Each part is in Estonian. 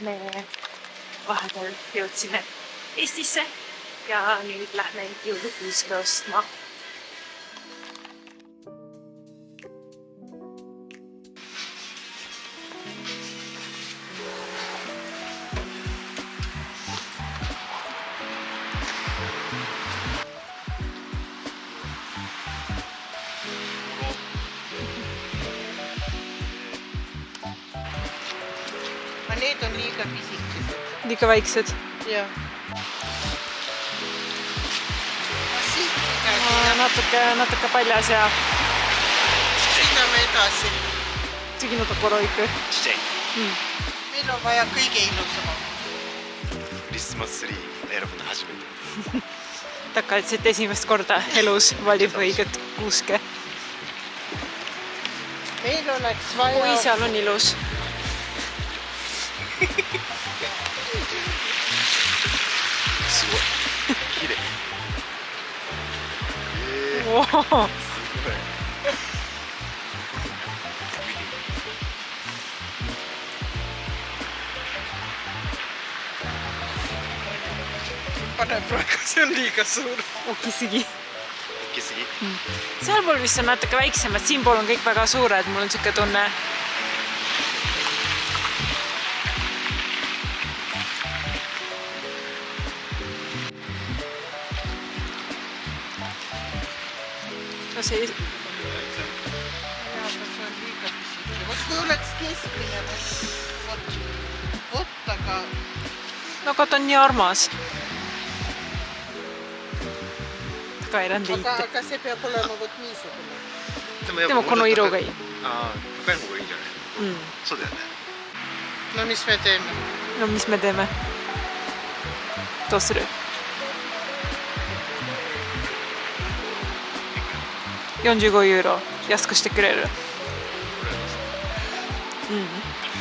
me vahepeal jõudsime Eestisse ja nüüd lähme jõulukuuske ostma. Need on liiga pisikesed. Liiga väiksed? Jah. Natuke paljas ja... Sõidame edasi. Sigino tokoro ikka. Meil on vaja kõige ilusama. Takka, et siit esimest korda elus valib õiget kuuske. Meil oleks vaja... Oi, seal on ilus. Wow. Pane praegu, see on liiga suur. Okisigi. Sealpool vist on natuke väiksemad, siinpool on kõik väga suured, mul on siuke tunne. See... Jaa, see on liiga pisike. Vot kui oleks keskmine, vot, aga... No aga ta on nii armas. Kairan liite. Aga see peab olema vot niisugune. Tema kono iruga ei. No mis me teeme? No mis me teeme? Tosru. 45 €. Jaskuしてくれる?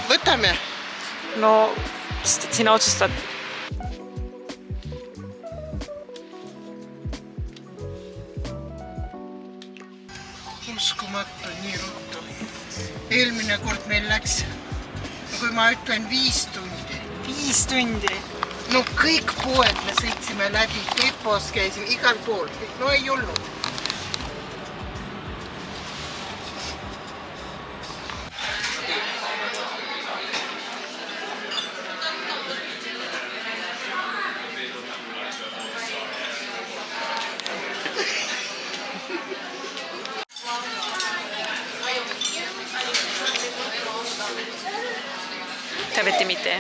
Võtame. No, sina otsustad. Uskumatu nii ruttu. Eelmine kord meil läks, kui ma ütlen 5 tundi. 5 tundi? No kõik poed me sõitsime läbi, Depos käisime, igal pool. No ei olnud. Kävette mitte?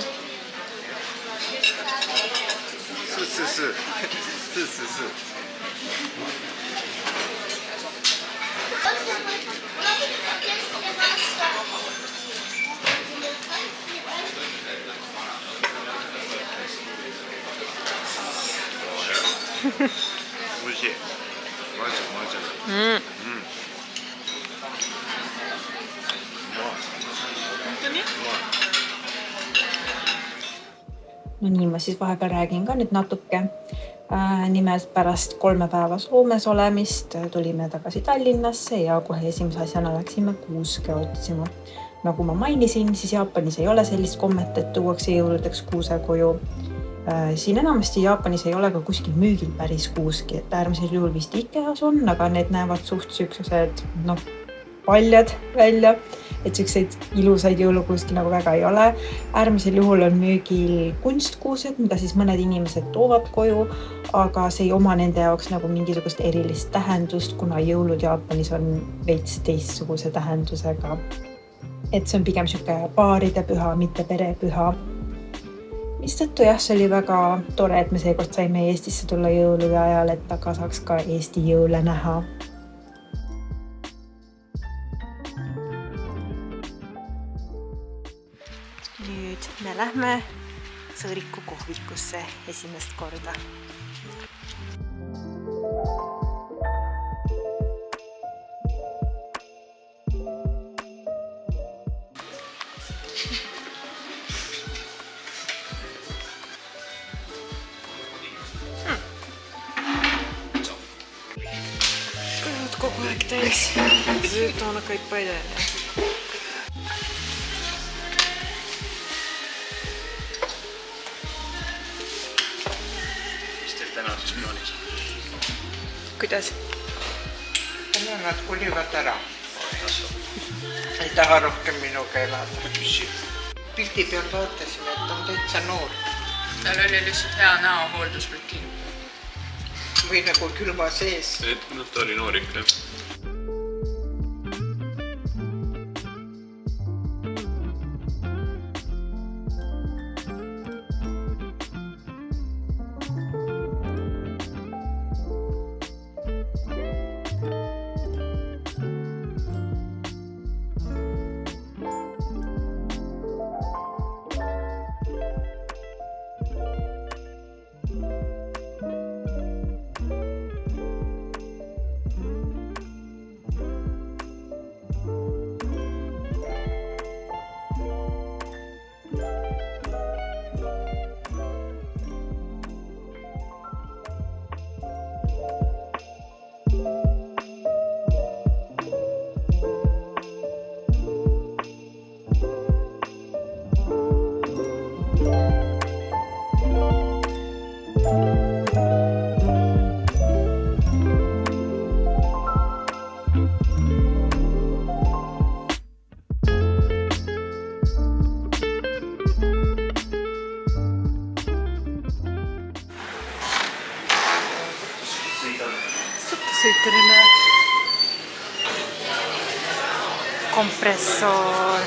No nii, ma siis vahepeal räägin ka nüüd natuke. Nimelt pärast 3 päeva Soomes olemist tulime tagasi Tallinnasse ja kohe esimese asjana läksime kuuske otsima. Nagu ma mainisin, siis Jaapanis ei ole sellist kommet, et tuuakse jõuludeks kuuse koju. Siin enamasti Jaapanis ei ole ka kuskil müügil päris kuuski, et äärmisel juhul vist Ikeas on, aga need näevad suht süksused paljad välja, et selliseid ilusaid jõulukuuski nagu väga ei ole. Äärmisel juhul on müügil kunstkuused, mida siis mõned inimesed toovad koju, aga see ei oma nende jaoks nagu mingisugust erilist tähendust, kuna jõulud Jaapanis on veits teistsuguse tähendusega. Et see on pigem siuke paaride püha, mitte perepüha. Mistõttu jah, see oli väga tore, et me seekord saime Eestisse tulla jõulude ajal, et taga saaks ka Eesti jõule näha. Nüüd me lähme Sõõriku kohvikusse esimest korda. Kõrvad kogu aeg täis. Züüt on aga ippai täiele. kuidas? Täna nad kolivad ära. Ei taha rohkem minuga elada. Pildi peal vaatasime, et on täitsa noor. Tal oli lihtsalt hea näohooldusrutiin. Või nagu külma sees. Ta oli noor ikka. Sõiterile kompressor.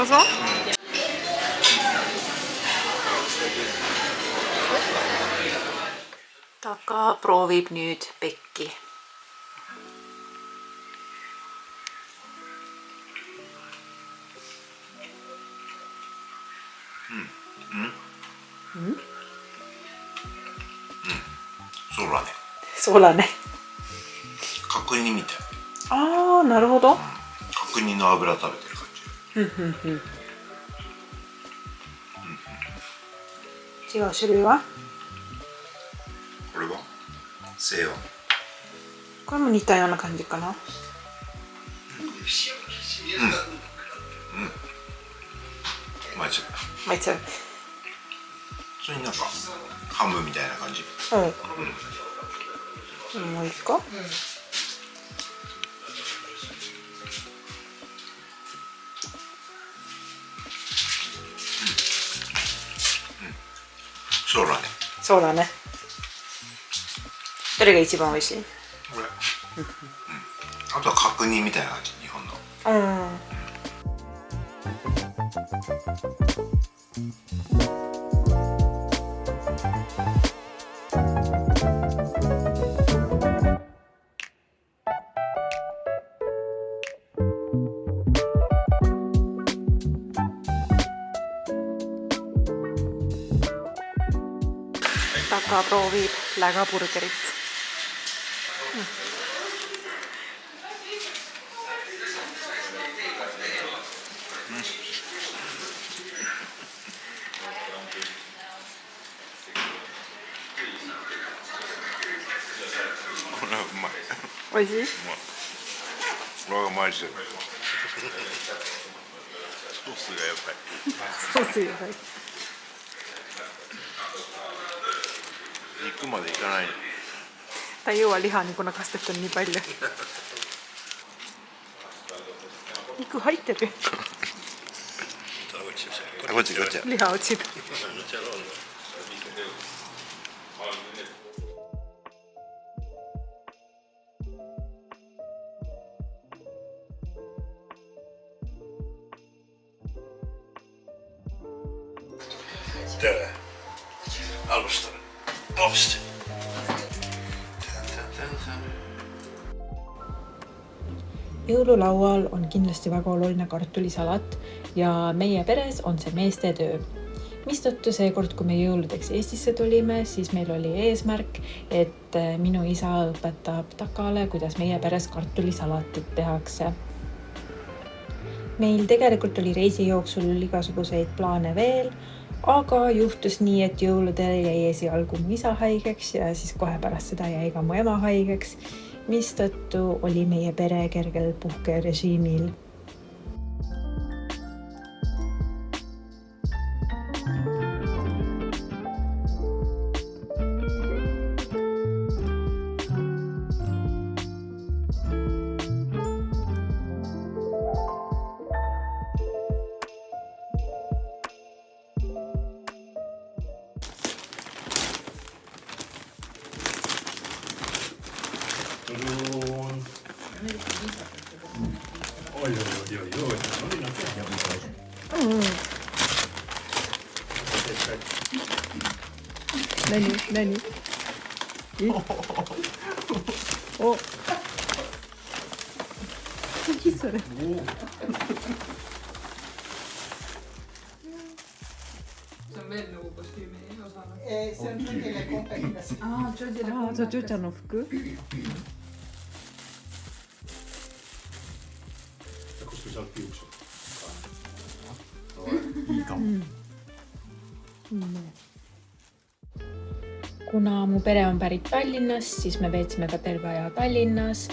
Alltså? Taka proovib nüüd pekki. Solane. Solane. 角煮みたい。ああ、なるほど。角煮の油食べてる感じ。違う種類は？これは西洋。これも似たような感じかな。まあちょっと。まあ、ちゃう。それになんかハムみたいな感じ。もういいか？そうだね。そうだね。どれが一番美味しい？これ。あとは角煮みたいな感じ、日本の。Taka proovib lägaburgerit.これはうまい。美味しい？これはうまいですよ。ソースがやっぱり。そうっすよ。肉までいかない。Tajuaa lihaa niin kun on kastettu niin paljon. Niku haittelee. Liha otsit. Tere. Alustan. Popsti. Jõululaual on kindlasti väga oluline kartulisalat ja meie peres on see meeste töö. Mistõttu seekord, kui me jõuludeks Eestisse tulime, siis meil oli eesmärk, et minu isa õpetab Takale, kuidas meie peres kartulisalatit tehakse. Meil tegelikult oli reisi jooksul igasuguseid plaane veel, aga juhtus nii, et jõuludel jäi esialgu mu isa haigeks ja siis kohe pärast seda jäi ka mu ema haigeks, mistõttu oli meie pere kergel puhkerežiimil.何お何それSee on veel nagu kostüümi osana. See on kõigile kompetentsed. see on Tšotšaの服Koska sä oot piuksu.いいかも。Kuna mu pere on pärit Tallinnast, siis me veetsime ka terve aja Tallinnas.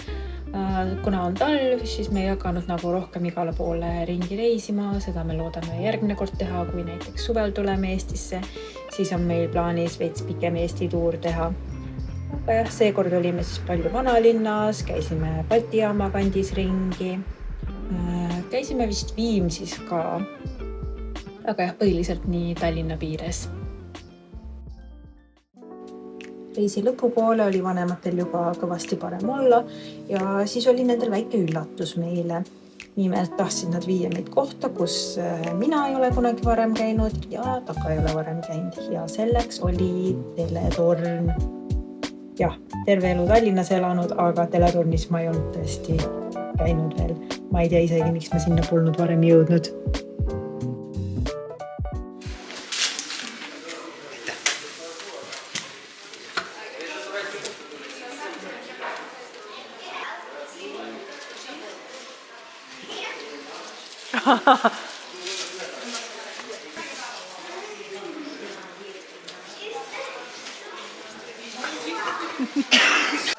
Kuna on talv, siis me ei hakanud nagu rohkem igale poole ringi reisima. Seda me loodame järgmine kord teha, kui näiteks suvel tuleme Eestisse. Siis on meil plaanis veits pikem Eesti tuur teha. Aga jah, seekord olime siis palju vanalinnas, käisime Balti jaama kandis ringi. Käisime vist Viimsis ka. Aga jah, põhiliselt nii Tallinna piires. Reisi lõpupoole oli vanematel juba kõvasti parem olla ja siis oli nendel väike üllatus meile. Nimelt tahtsid nad viia meid kohta, kus mina ei ole kunagi varem käinud ja Taka ei ole varem käinud. Ja selleks oli teletorn. Jah, terve elu Tallinnas elanud, aga teletornis ma ei olnud tõesti käinud veel. Ma ei tea isegi, miks ma sinna polnud varem jõudnud.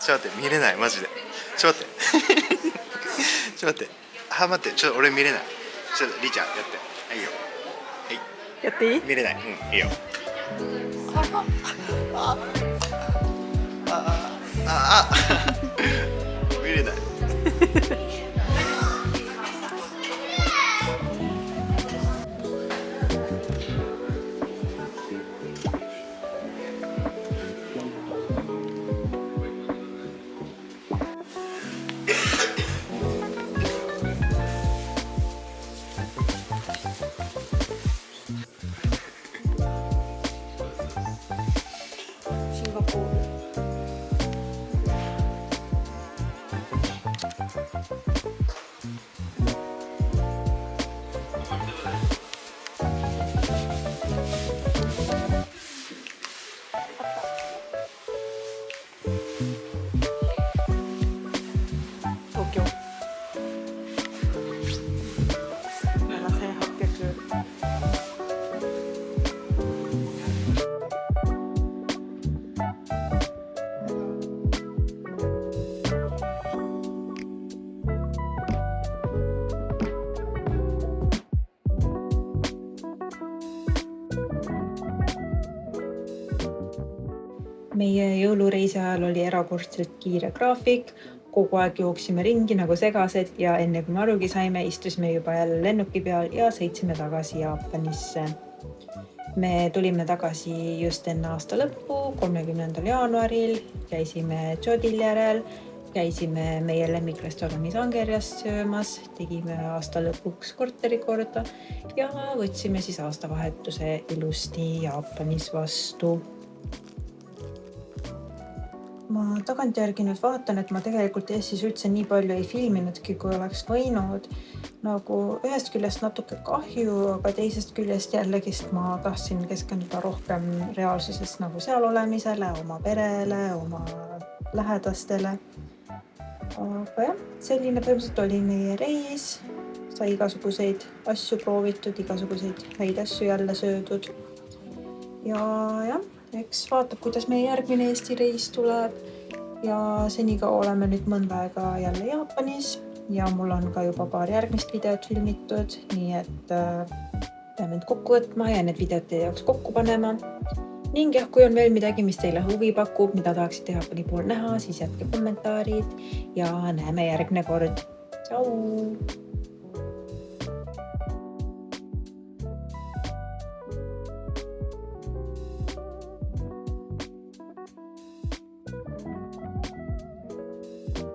ちょっと待って、見れないマジで。ちょっと待ってちょっと待って、あ、待って、ちょっと俺見れない。ちょっとリーちゃんやって。はいいよ。はい。やっていい見れない。いいよ。見れない。シンガポール東京7800Meie jõulureisi ajal oli erakordselt kiire graafik, kogu aeg jooksime ringi nagu segased ja enne kui me arugi saime, istusime juba jälle lennuki peal ja sõitsime tagasi Jaapanisse. Me tulime tagasi just enne aasta lõppu, 30. jaanuaril, käisime Jodil järel, käisime meie lemmikrestoranis Angerjast söömas, tegime aasta lõpuks korteri korda ja võtsime siis aastavahetuse ilusti Jaapanis vastu. Ma tagantjärgi nüüd vaatan, et ma tegelikult Eestis üldse nii palju ei filminudki, kui oleks võinud. nagu ühest küljest natuke kahju, aga teisest küljest jällegist ma tahtsin keskenduda rohkem reaalsuses nagu seal olemisele, oma perele, oma lähedastele. Aga jah, selline põhimõtteliselt oli meie reis. Sai igasuguseid asju proovitud, igasuguseid häid asju jälle söödud. Ja jah, eks vaatab, kuidas meie järgmine Eesti reis tuleb. Ja seniga oleme nüüd mõnda aega jälle Jaapanis ja mul on ka juba paar järgmist videot filmitud, nii et peame nüüd kokku võtma ja need videod teie jaoks kokku panema. Ning jah, kui on veel midagi, mis teile huvi pakub, mida tahaksid Jaapani pool näha, siis jätke kommentaarid ja näeme järgmine kord. Tšau!